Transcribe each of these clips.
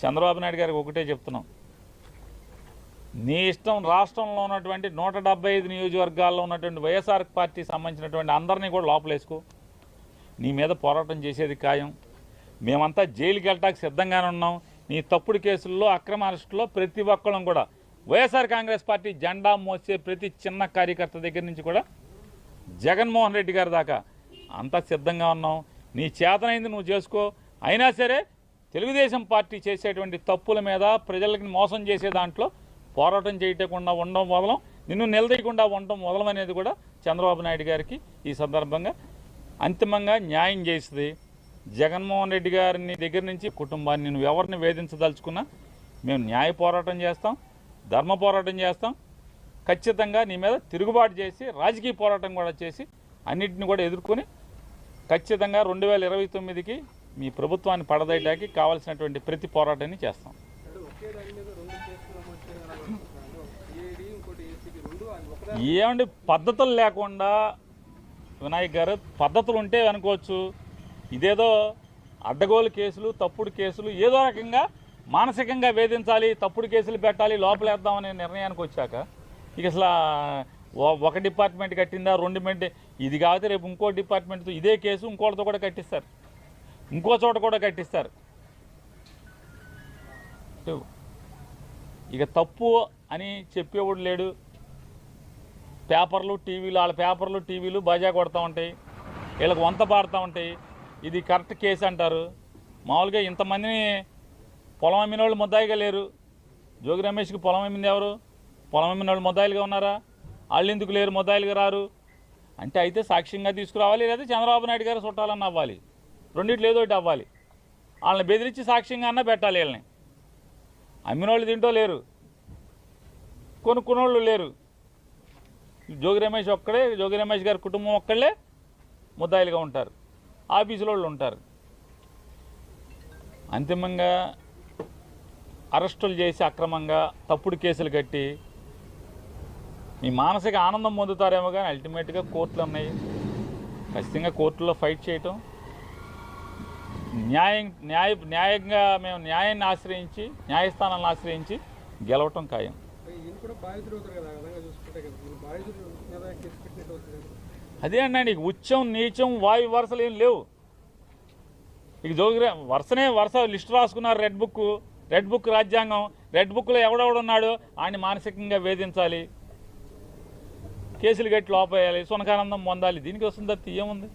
చంద్రబాబు నాయుడు గారికి ఒకటే చెప్తున్నాం, నీ ఇష్టం రాష్ట్రంలో ఉన్నటువంటి 175 నియోజకవర్గాల్లో ఉన్నటువంటి వైఎస్ఆర్ పార్టీకి సంబంధించినటువంటి అందరినీ కూడా లోపలేసుకో, నీ మీద పోరాటం చేసేది ఖాయం. మేమంతా జైలుకి వెళ్ళటానికి సిద్ధంగానే ఉన్నాం. నీ తప్పుడు కేసుల్లో అక్రమ అరెస్టులో ప్రతి ఒక్కళ్ళం కూడా వైఎస్ఆర్ కాంగ్రెస్ పార్టీ జెండా మోసే ప్రతి చిన్న కార్యకర్త దగ్గర నుంచి కూడా జగన్మోహన్ రెడ్డి గారి దాకా అంతా సిద్ధంగా ఉన్నాం. నీ చేతనైంది నువ్వు చేసుకో. అయినా సరే తెలుగుదేశం పార్టీ చేసేటువంటి తప్పుల మీద ప్రజలకి మోసం చేసే దాంట్లో పోరాటం చేయకుండా ఉండడం వదలం, నిన్ను నిలదీయకుండా ఉండడం వదలం అనేది కూడా చంద్రబాబు నాయుడు గారికి ఈ సందర్భంగా అంతిమంగా న్యాయం చేస్తుంది. జగన్మోహన్ రెడ్డి గారిని దగ్గర నుంచి కుటుంబాన్ని నువ్వు ఎవరిని వేధించదలుచుకున్నా మేము న్యాయ పోరాటం చేస్తాం, ధర్మ పోరాటం చేస్తాం. ఖచ్చితంగా నీ మీద తిరుగుబాటు చేసి రాజకీయ పోరాటం కూడా చేసి అన్నింటిని కూడా ఎదుర్కొని ఖచ్చితంగా 2029కి మీ ప్రభుత్వాన్ని పడదయడానికి కావాల్సినటువంటి ప్రతి పోరాటాన్ని చేస్తాం. ఏమండి పద్ధతులు లేకుండా వినాయక్ గారు, పద్ధతులు ఉంటే అనుకోవచ్చు, ఇదేదో అడ్డగోలు కేసులు తప్పుడు కేసులు ఏదో రకంగా మానసికంగా వేధించాలి, తప్పుడు కేసులు పెట్టాలి, లోపలేద్దామనే నిర్ణయానికి వచ్చాక ఇక అసలు ఒక డిపార్ట్మెంట్ కట్టిందా 2 ఇది కాకపోతే రేపు ఇంకో డిపార్ట్మెంట్తో ఇదే కేసు ఇంకోటితో కూడా కట్టిస్తారు, ఇంకో చోట కూడా కట్టిస్తారు. ఇక తప్పు అని చెప్పేవాడు లేడు. పేపర్లు టీవీలు, వాళ్ళ పేపర్లు టీవీలు బాజా కొడతా ఉంటాయి, వీళ్ళకి వంత పాడుతూ ఉంటాయి. ఇది కరెక్ట్ కేసు అంటారు. మామూలుగా ఇంతమందిని పొలం అమ్మిన వాళ్ళు ముద్దాయిగా లేరు. జోగి రమేష్కి పొలం అమ్మింది ఎవరు? పొలం అమ్మిన వాళ్ళు ముద్దాయిలుగా ఉన్నారా? వాళ్ళు ఎందుకు లేరు, ముద్దాయిలుగా రారు అంటే అయితే సాక్ష్యంగా తీసుకురావాలి, లేదా చంద్రబాబు నాయుడు గారు చుట్టాలన్న అవ్వాలి, రెండిట్లు ఏదో ఒకటి అవ్వాలి. వాళ్ళని బెదిరించి సాక్ష్యంగా అన్నా పెట్టాలి. వీళ్ళని అమ్మినోళ్ళు తింటో లేరు, కొనుక్కున్నోళ్ళు లేరు. జోగి రమేష్ ఒక్కడే, జోగి రమేష్ గారి కుటుంబం ఒక్కళ్ళే ముద్దాయిలుగా ఉంటారు, ఆఫీసులో వాళ్ళు ఉంటారు. అంతిమంగా అరెస్టులు చేసి అక్రమంగా తప్పుడు కేసులు కట్టి మీ మానసిక ఆనందం పొందుతారేమో, కానీ అల్టిమేట్గా కోర్టులు ఉన్నాయి. ఖచ్చితంగా కోర్టులో ఫైట్ చేయటం, న్యాయంగా మేము న్యాయాన్ని ఆశ్రయించి న్యాయస్థానాలను ఆశ్రయించి గెలవటం ఖాయం. అదే అన్నాడు, ఉచ్చం నీచం వాయు వరుసలు ఏం లేవు. ఇక వరుస లిస్టు రాసుకున్నారు. రెడ్ బుక్ రాజ్యాంగం, రెడ్ బుక్లో ఎవడెవడున్నాడు ఆయన్ని మానసికంగా వేధించాలి, కేసులు కట్టి లోపేయాలి, సునకానందం పొందాలి. దీనికి వస్తుంది తప్ప ఏముంది?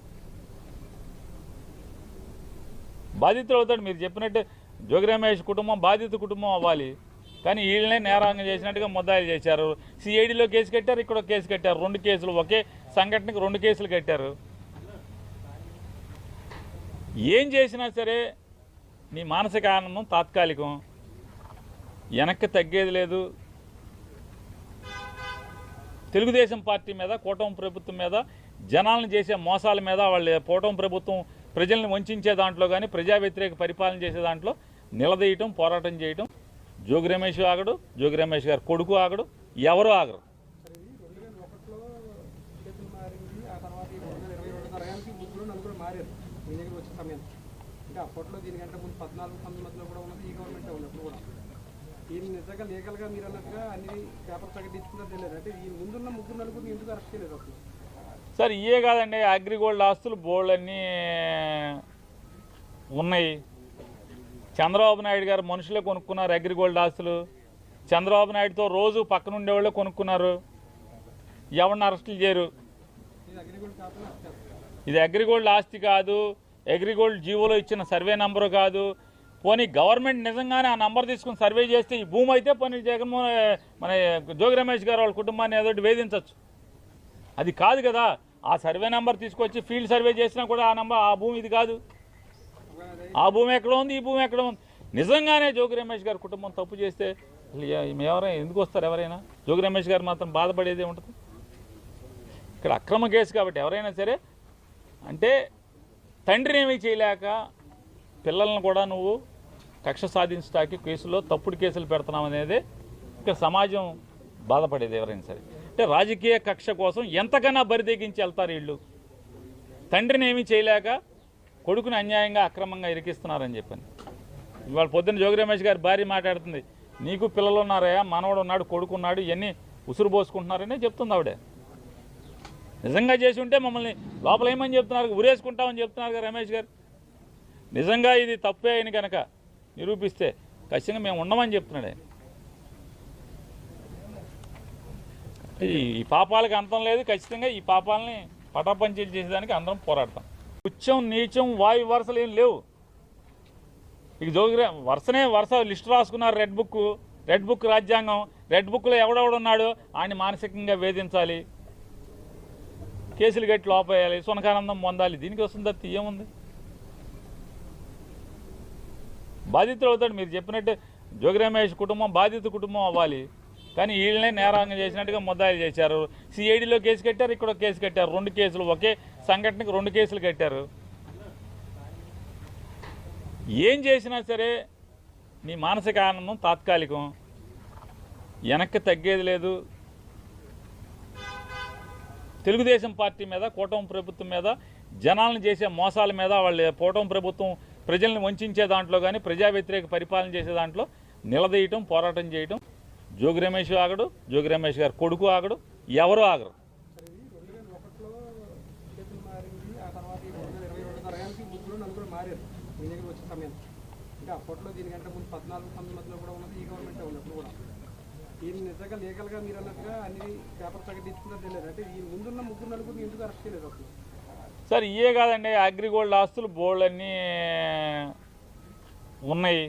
బాధితులు అవుతాడు. మీరు చెప్పినట్టు జోగి రమేష్ కుటుంబం బాధిత కుటుంబం అవ్వాలి, కానీ వీళ్ళనే నేరాంగం చేసినట్టుగా ముద్దాయిలు చేశారు. సిఐడిలో కేసు కట్టారు, ఇక్కడ కేసు కట్టారు. 2 కేసులు, ఒకే సంఘటనకి 2 కేసులు కట్టారు. ఏం చేసినా సరే నీ మానసిక ఆనందం తాత్కాలికం, వెనక్కి తగ్గేది లేదు. తెలుగుదేశం పార్టీ మీద, కూటమి ప్రభుత్వం మీద, జనాలను చేసే మోసాల మీద, వాళ్ళ కూటమి ప్రభుత్వం ప్రజల్ని వంచే దాంట్లో కానీ ప్రజా వ్యతిరేక పరిపాలన చేసే దాంట్లో నిలదీయటం, పోరాటం చేయటం. జోగి రమేష్ ఆగడు, జోగి రమేష్ గారు కొడుకు ఆగడు, ఎవరు ఆగరు. అప్పట్లో దీనికంటే ముందు 14-19 కూడా ఉన్నది ఈ గవర్నమెంట్ ఉన్నప్పుడు కూడా దీన్ని నిజంగా లీగల్గా మీరు అన్నట్టుగా అన్ని పేపర్ ప్రకటించుకున్నది తెలియదు. అంటే ఈ ముందున్న 3-4 ఎందుకు అరెస్ట్ చేయలేదు అసలు? సార్ ఇవే కాదండి, అగ్రిగోల్డ్ ఆస్తులు బోల్డన్నీ ఉన్నాయి. చంద్రబాబు నాయుడు గారు మనుషులే కొనుక్కున్నారు అగ్రిగోల్డ్ ఆస్తులు. చంద్రబాబు నాయుడుతో రోజు పక్కన ఉండేవాళ్ళే కొనుక్కున్నారు. ఎవరిని అరెస్టులు చేయరు. ఇది అగ్రిగోల్డ్ ఆస్తి కాదు, అగ్రిగోల్డ్ జీవోలో ఇచ్చిన సర్వే నంబరు కాదు. పోనీ గవర్నమెంట్ నిజంగానే ఆ నంబర్ తీసుకుని సర్వే చేస్తే ఈ భూమి అయితే పోనీ మన జోగి రమేష్ గారు వాళ్ళ కుటుంబాన్ని ఏదో వేధించవచ్చు. అది కాదు కదా. ఆ సర్వే నెంబర్ తీసుకొచ్చి ఫీల్డ్ సర్వే చేసినా కూడా ఆ భూమి ఇది కాదు. ఆ భూమి ఎక్కడ ఉంది, ఈ భూమి ఎక్కడ ఉంది. నిజంగానే జోగి రమేష్ గారి కుటుంబం తప్పు చేస్తే ఎవరైనా ఎందుకు వస్తారు? ఎవరైనా జోగి రమేష్ గారు మాత్రం బాధపడేదే ఉంటుంది. ఇక్కడ అక్రమ కేసు కాబట్టి ఎవరైనా సరే అంటే తండ్రిని ఏమీ చేయలేక పిల్లలను కూడా నువ్వు కక్ష సాధించడానికి కేసులో తప్పుడు కేసులు పెడుతున్నావు అనేది ఇక్కడ సమాజం బాధపడేది ఎవరైనా సరే. అంటే రాజకీయ కక్ష కోసం ఎంతకన్నా బరిదెగించి వెళ్తారు వీళ్ళు. తండ్రిని ఏమీ చేయలేక కొడుకుని అన్యాయంగా అక్రమంగా ఇరికిస్తున్నారని చెప్పని ఇవాళ పొద్దున్న జోగి రమేష్ గారి భార్య మాట్లాడుతుంది, నీకు పిల్లలు ఉన్నారయ్యా, మనవడు ఉన్నాడు, కొడుకున్నాడు, ఇవన్నీ ఉసురు పోసుకుంటున్నారనే చెప్తుంది ఆవిడ. నిజంగా చేసి ఉంటే మమ్మల్ని లోపల ఏమని చెప్తున్నారు, ఉరేసుకుంటామని చెప్తున్నారు కదా రమేష్ గారు. నిజంగా ఇది తప్పే అని కనుక నిరూపిస్తే ఖచ్చితంగా మేము ఉండమని చెప్తున్నాడు ఆయన. ఈ పాపాలకు అంతం లేదు, ఖచ్చితంగా ఈ పాపాలని పటాపంచలు చేసేదానికి అందరం పోరాడతాం. ఉచ్చం నీచం వాయు వరుసలు ఏం లేవు. ఇక వరుస లిస్ట్ రాసుకున్నారు, రెడ్ బుక్ రాజ్యాంగం. రెడ్ బుక్లో ఎవడెవడున్నాడు ఆయన మానసికంగా వేధించాలి, కేసులు కట్టి లోపేయాలి, సునకానందం పొందాలి. దీనికి వస్తుంది తప్ప ఏముంది? బాధితులు అవుతాడు. మీరు చెప్పినట్టు జోగి రమేష్ కుటుంబం బాధిత కుటుంబం అవ్వాలి, కానీ వీళ్ళనే నేరాంగం చేసినట్టుగా ముద్దాయిలు చేశారు. సిఐడిలో కేసు కట్టారు, ఇక్కడ కేసు కట్టారు. 2 కేసులు, ఒకే సంఘటనకి 2 కేసులు కట్టారు. ఏం చేసినా సరే నీ మానసిక ఆనందం తాత్కాలికం, వెనక్కి తగ్గేది లేదు. తెలుగుదేశం పార్టీ మీద, కూటమి ప్రభుత్వం మీద, జనాలను చేసే మోసాల మీద, వాళ్ళ కూటమి ప్రభుత్వం ప్రజల్ని వంచే దాంట్లో కానీ ప్రజా వ్యతిరేక పరిపాలన చేసే దాంట్లో నిలదీయటం, పోరాటం చేయటం జోగి రమేష్ ఆగడు, జోగి రమేష్ గారు కొడుకు ఆగడు, ఎవరు ఆగరు. సరే, ఇది 2001లో చేతులు మారింది. ఆ తర్వాత 2022 రయానికి ముగ్గురు నలుగురు మారారు మీ దగ్గర వచ్చే సమయం. అంటే అప్పట్లో దీనికంటే ముందు 14-19 మధ్యలో కూడా ఉన్నది ఈ గవర్నమెంటే ఉంది అప్పుడు కూడా. ఈయన నిజంగా లీగల్గా మీరు అన్నట్టుగా అన్ని పేపర్ ప్రకటించుకున్నది తెలియదు. అంటే ఈ ముందున్న ముగ్గురు నలుగురిని ఎందుకు అరెస్ట్ చేయలేదు అప్పుడు? సార్ ఇవే కాదండి, అగ్రిగోల్డ్ ఆస్తులు బోల్డన్నీ ఉన్నాయి.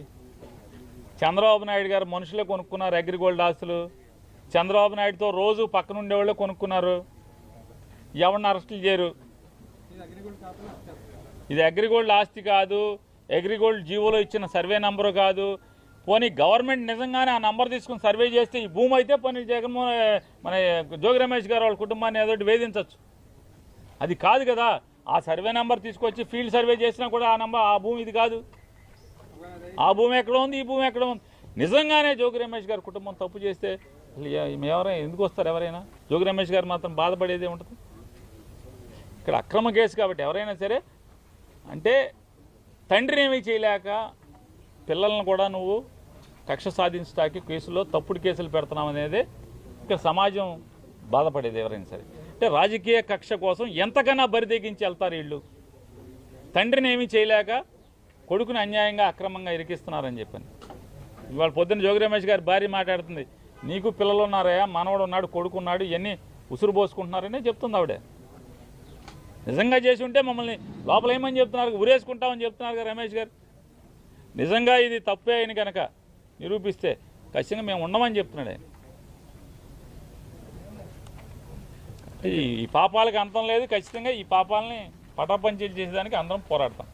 చంద్రబాబు నాయుడు గారు మనుషులే కొనుక్కున్నారు అగ్రిగోల్డ్ ఆస్తులు. చంద్రబాబు నాయుడుతో రోజు పక్కన ఉండేవాళ్ళే కొనుక్కున్నారు. ఎవరిని అరెస్టులు చేయరు. ఇది అగ్రిగోల్డ్ ఆస్తి కాదు, అగ్రిగోల్డ్ జీవోలో ఇచ్చిన సర్వే నంబరు కాదు. పోనీ గవర్నమెంట్ నిజంగానే ఆ నంబర్ తీసుకుని సర్వే చేస్తే ఈ భూమి అయితే పోనీ జగన్మోహన్ మన జోగి రమేష్ గారు వాళ్ళ కుటుంబాన్ని ఏదో వేధించవచ్చు. అది కాదు కదా. ఆ సర్వే నెంబర్ తీసుకొచ్చి ఫీల్డ్ సర్వే చేసినా కూడా ఆ భూమి ఇది కాదు. ఆ భూమి ఎక్కడ ఉంది, ఈ భూమి ఎక్కడ ఉంది. నిజంగానే జోగి రమేష్ గారి కుటుంబం తప్పు చేస్తే ఎవరైనా ఎందుకు వస్తారు? ఎవరైనా జోగి రమేష్ గారు మాత్రం బాధపడేది ఉంటుంది. ఇక్కడ అక్రమ కేసు కాబట్టి ఎవరైనా సరే, అంటే తండ్రిని ఏమీ చేయలేక పిల్లలను కూడా నువ్వు కక్ష సాధించడానికి కేసులో తప్పుడు కేసులు పెడుతున్నావు అనేది ఇక్కడ సమాజం బాధపడేది ఎవరైనా సరే. అంటే రాజకీయ కక్ష కోసం ఎంతకన్నా బరిదెగించి వెళ్తారు వీళ్ళు. తండ్రిని ఏమీ చేయలేక కొడుకుని అన్యాయంగా అక్రమంగా ఇరికిస్తున్నారని చెప్పని. ఇవాళ పొద్దున్న జోగి రమేష్ గారి భార్య మాట్లాడుతుంది, నీకు పిల్లలు ఉన్నారయ్యా, మనవడు ఉన్నాడు, కొడుకున్నాడు, ఇవన్నీ ఉసురు పోసుకుంటున్నారనే చెప్తుంది ఆవిడ. నిజంగా చేసి ఉంటే మమ్మల్ని లోపల ఏమని చెప్తున్నారు, ఉరేసుకుంటామని చెప్తున్నారు కదా రమేష్ గారు. నిజంగా ఇది తప్పే అని కనుక నిరూపిస్తే ఖచ్చితంగా మేము ఉండమని చెప్తున్నాడు ఆయన. ఈ పాపాలకు అంతం లేదు, ఖచ్చితంగా ఈ పాపాలని పటాపంచలు చేసేదానికి అందరం పోరాడతాం.